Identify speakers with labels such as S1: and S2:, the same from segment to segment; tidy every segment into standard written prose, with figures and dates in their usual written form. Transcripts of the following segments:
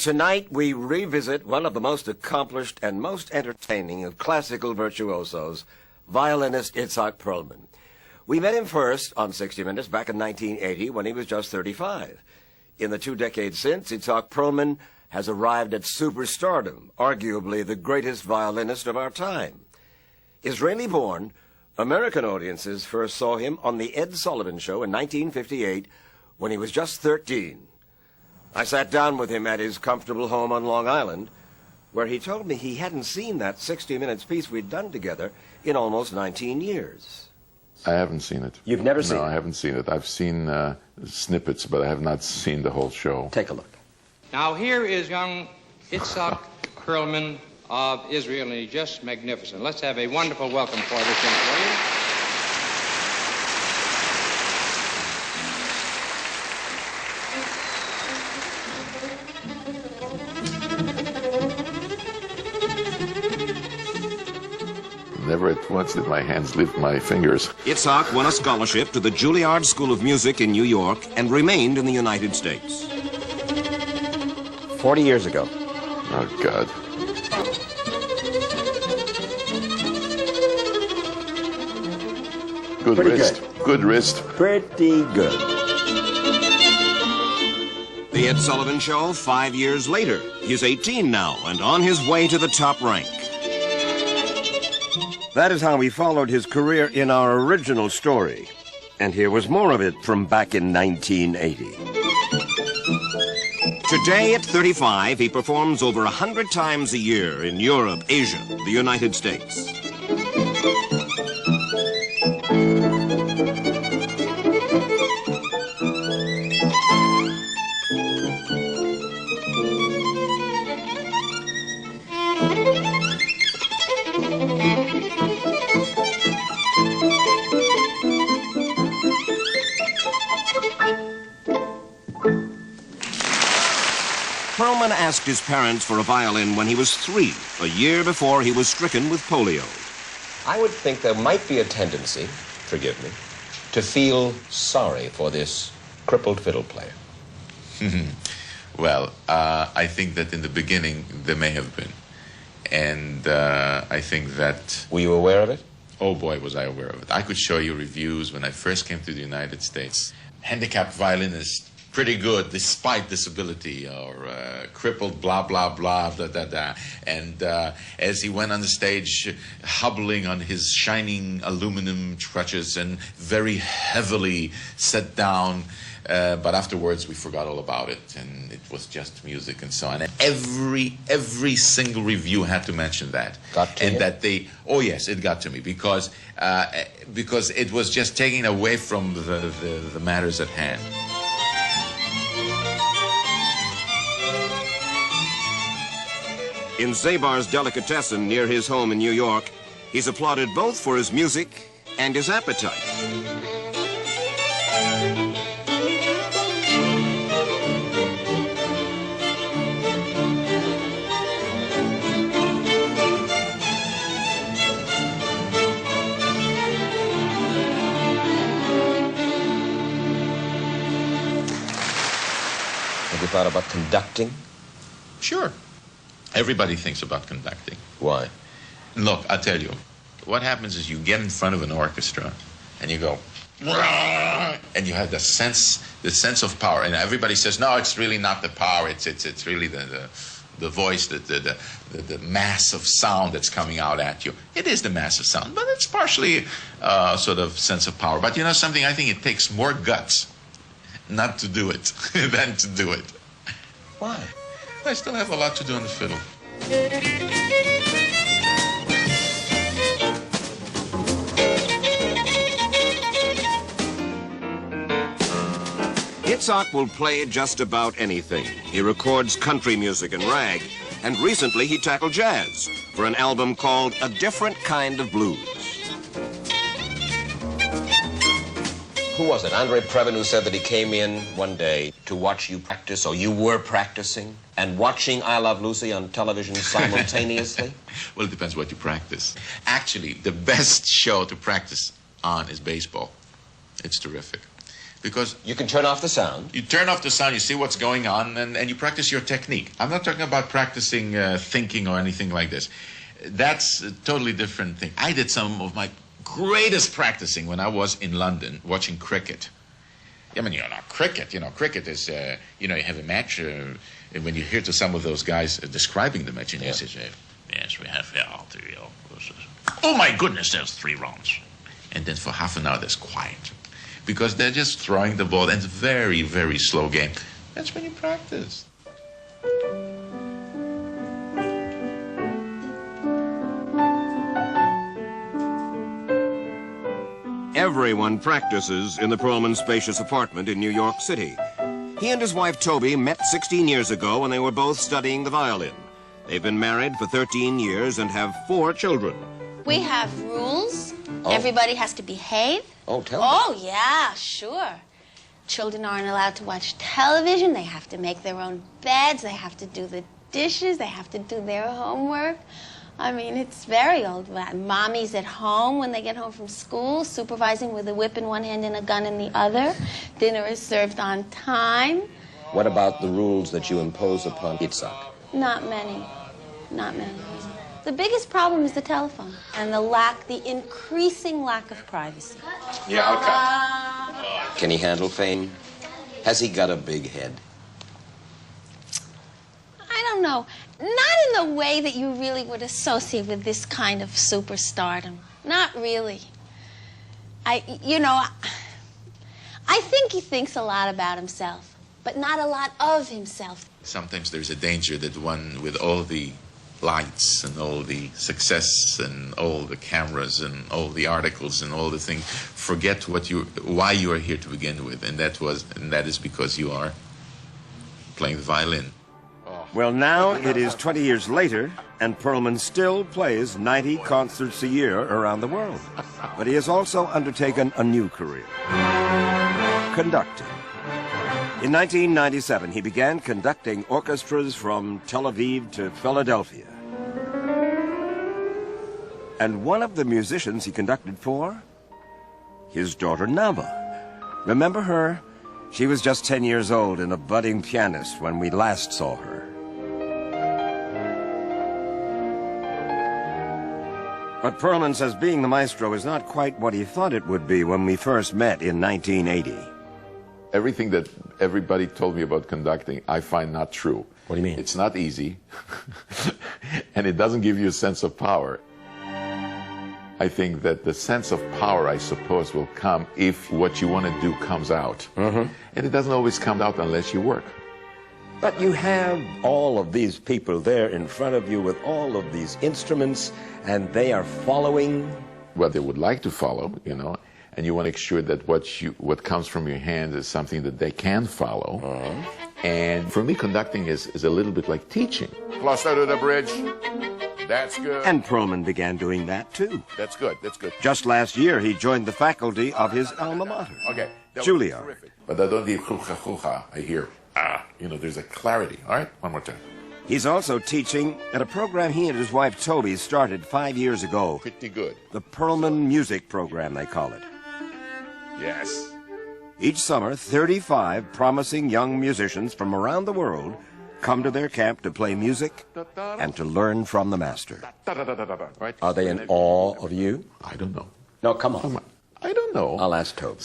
S1: Tonight, we revisit one of the most accomplished and most entertaining of classical virtuosos, violinist Itzhak Perlman. We met him first on 60 Minutes back in 1980 when he was just 35. In the 2 decades since, Itzhak Perlman has arrived at superstardom, arguably the greatest violinist of our time. Israeli-born, American audiences first saw him on The Ed Sullivan Show in 1958 when he was just 13. I sat down with him at his comfortable home on Long Island, where he told me he hadn't seen that 60 Minutes piece we'd done together in almost 19 years.
S2: I haven't seen it.
S1: You've never seen it?
S2: No, I haven't seen it. I've seen snippets, but I have not seen the whole show.
S1: Take a look.
S3: Now here is young Itzhak Perlman of Israel, and he's just magnificent. Let's have a wonderful welcome for this young lady.
S2: Never at once did my hands leave my fingers.
S1: Itzhak won a scholarship to the Juilliard School of Music in New York and remained in the United States. 40 years ago.
S2: Oh, God. Good
S1: Pretty
S2: wrist. Good wrist.
S1: Pretty good. The Ed Sullivan Show 5 years later. He's 18 now and on his way to the top rank. That is how we followed his career in our original story. And here was more of it from back in 1980. Today, at 35, he performs over 100 times a year in Europe, Asia, the United States. Perlman asked his parents for a violin when he was 3, a year before he was stricken with polio.
S4: I would think there might be a tendency, forgive me, to feel sorry for this crippled fiddle player.
S5: Well, I think that in the beginning there may have been. And I think that...
S4: Were you aware of it?
S5: Oh boy, was I aware of it. I could show you reviews when I first came to the United States. Handicapped violinist, pretty good despite disability, or crippled, blah, blah, blah, da, da, da. And as he went on the stage, hobbling on his shining aluminum crutches and very heavily set down, but afterwards we forgot all about it, and it was just music and so on. And every single review had to mention that.
S4: Got to
S5: and
S4: you?
S5: that they, oh yes, it got to me, because it was just taking away from the matters at hand.
S1: In Zabar's Delicatessen near his home in New York, he's applauded both for his music and his appetite.
S4: Have you thought about conducting?
S5: Sure. Everybody thinks about conducting.
S4: Why?
S5: Look, I'll tell you. What happens is you get in front of an orchestra and you go, and you have the sense of power. And everybody says, no, it's really not the power. It's really the voice, the mass of sound that's coming out at you. It is the mass of sound, but it's partially sort of sense of power. But you know something? I think it takes more guts not to do it than to do it.
S4: Why?
S5: I still have a lot to do on the fiddle.
S1: Itzhak will play just about anything. He records country music and rag, and recently he tackled jazz for an album called A Different Kind of Blues.
S4: Who was it? Andre Previn, who said that he came in one day to watch you practice, or you were practicing, and watching I Love Lucy on television simultaneously?
S5: Well, it depends what you practice. Actually, the best show to practice on is baseball. It's terrific. Because
S4: You can turn off the sound.
S5: you turn off the sound, you see what's going on, and you practice your technique. I'm not talking about practicing thinking or anything like this. That's a totally different thing. I did some of my greatest practicing when I was in London watching cricket. I mean, cricket is, you have a match, when you hear to some of those guys describing the match, and you say, yes, we have here, oh my goodness, there's 3 runs. And then for half an hour, there's quiet. Because they're just throwing the ball, and it's a very, very slow game. That's when you practice.
S1: Everyone practices in the Perlman spacious apartment in New York City. He and his wife Toby met 16 years ago when they were both studying the violin. They've been married for 13 years and have 4 children.
S6: We have rules.
S4: Oh.
S6: Everybody has to behave.
S4: Oh, tell me.
S6: Oh, yeah, sure. Children aren't allowed to watch television. They have to make their own beds. They have to do the dishes. They have to do their homework. I mean, it's very old. Mommy's at home when they get home from school, supervising with a whip in one hand and a gun in the other. Dinner is served on time.
S4: What about the rules that you impose upon Itzhak?
S6: Not many. Not many. The biggest problem is the telephone and the increasing lack of privacy.
S5: Yeah, I'll cut.
S4: Can he handle fame? Has he got a big head?
S6: I don't know. Not in the way that you really would associate with this kind of superstardom. Not really. I think he thinks a lot about himself, but not a lot of himself.
S5: Sometimes there's a danger that one, with all the lights and all the success and all the cameras and all the articles and all the things, forget why you are here to begin with, and that is because you are playing the violin.
S1: Well, now it is 20 years later, and Perlman still plays 90 concerts a year around the world. But he has also undertaken a new career, conducting. In 1997, he began conducting orchestras from Tel Aviv to Philadelphia. And one of the musicians he conducted for, his daughter Nava. Remember her? She was just 10 years old and a budding pianist when we last saw her. But Perlman says being the maestro is not quite what he thought it would be when we first met in 1980.
S2: Everything that everybody told me about conducting, I find not true.
S1: What do you mean?
S2: It's not easy, and it doesn't give you a sense of power. I think that the sense of power, I suppose, will come if what you want to do comes out. And it doesn't always come out unless you work.
S1: But you have all of these people there in front of you with all of these instruments, and they are following
S2: what they would like to follow, and you want to make sure that what comes from your hands is something that they can follow. And for me, conducting is a little bit like teaching. Closer to the bridge. That's good.
S1: And Perlman began doing that too.
S2: That's good. That's good.
S1: Just last year, he joined the faculty of his alma mater,
S2: Okay.
S1: Juilliard.
S2: But I don't hear chucha. I hear there's a clarity. All right, one more time.
S1: He's also teaching at a program he and his wife Toby started 5 years ago.
S2: Pretty good.
S1: The Perlman Music Program, they call it.
S2: Yes.
S1: Each summer, 35 promising young musicians from around the world come to their camp to play music and to learn from the master.
S2: Right?
S1: Are they in awe of you?
S2: I don't know.
S1: No, come on.
S2: I don't know.
S1: I'll ask Toby.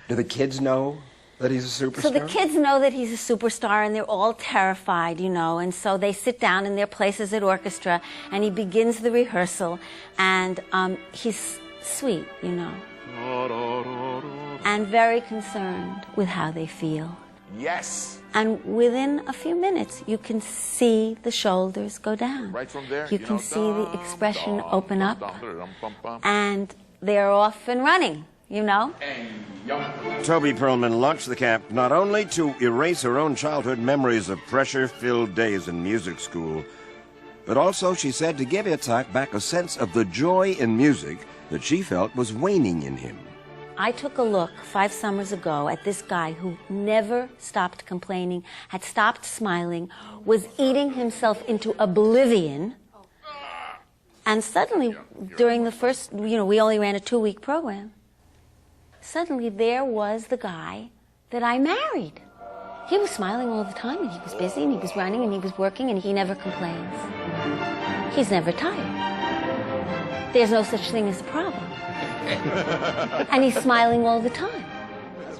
S1: Do the kids know that he's a superstar?
S7: So the kids know that he's a superstar, and they're all terrified, and so they sit down in their places at orchestra, and he begins the rehearsal, and he's sweet, and very concerned with how they feel.
S2: Yes.
S7: And within a few minutes, you can see the shoulders go down.
S2: Right from there,
S7: You can see the expression open up, and they're off and running,
S1: Toby Perlman launched the camp not only to erase her own childhood memories of pressure-filled days in music school, but also, she said, to give Itzhak back a sense of the joy in music that she felt was waning in him.
S7: I took a look 5 summers ago at this guy who never stopped complaining, had stopped smiling, was eating himself into oblivion. And suddenly, during the first, we only ran a 2-week program. suddenly there was the guy that I married. He was smiling all the time, and he was busy, and he was running, and he was working, and he never complains. He's never tired. There's no such thing as a problem. And he's smiling all the time.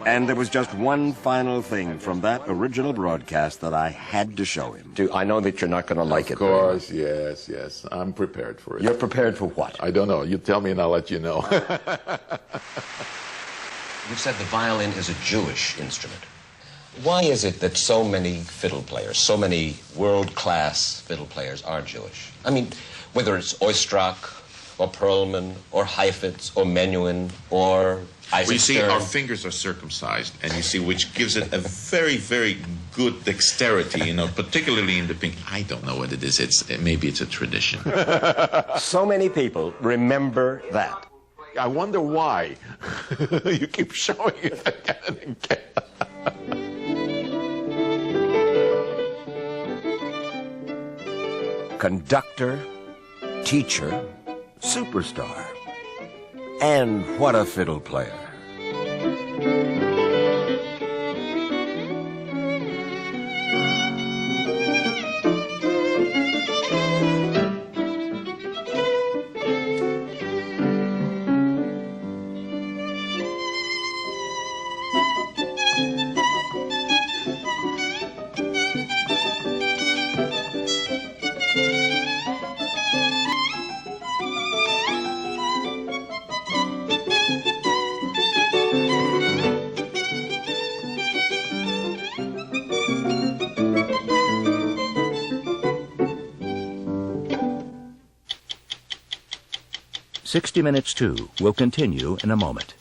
S1: And there was just one final thing from that original broadcast that I had to show him. I know that you're not going to like it.
S2: Of course, yes. I'm prepared for it.
S1: You're prepared for what?
S2: I don't know. You tell me and I'll let you know.
S4: You've said the violin is a Jewish instrument. Why is it that so many fiddle players, so many world-class fiddle players are Jewish? I mean, whether it's Oistrakh, or Perlman, or Heifetz, or Menuhin, or Isaac
S5: Well, you see,
S4: Stern.
S5: our fingers are circumcised, and you see, which gives it a very, very good dexterity, particularly in the pink. I don't know what it is. Maybe it's a tradition.
S1: So many people remember that.
S2: I wonder why. You keep showing it again and again.
S1: Conductor, teacher, superstar. And what a fiddle player.
S8: "60 Minutes 2 will continue in a moment.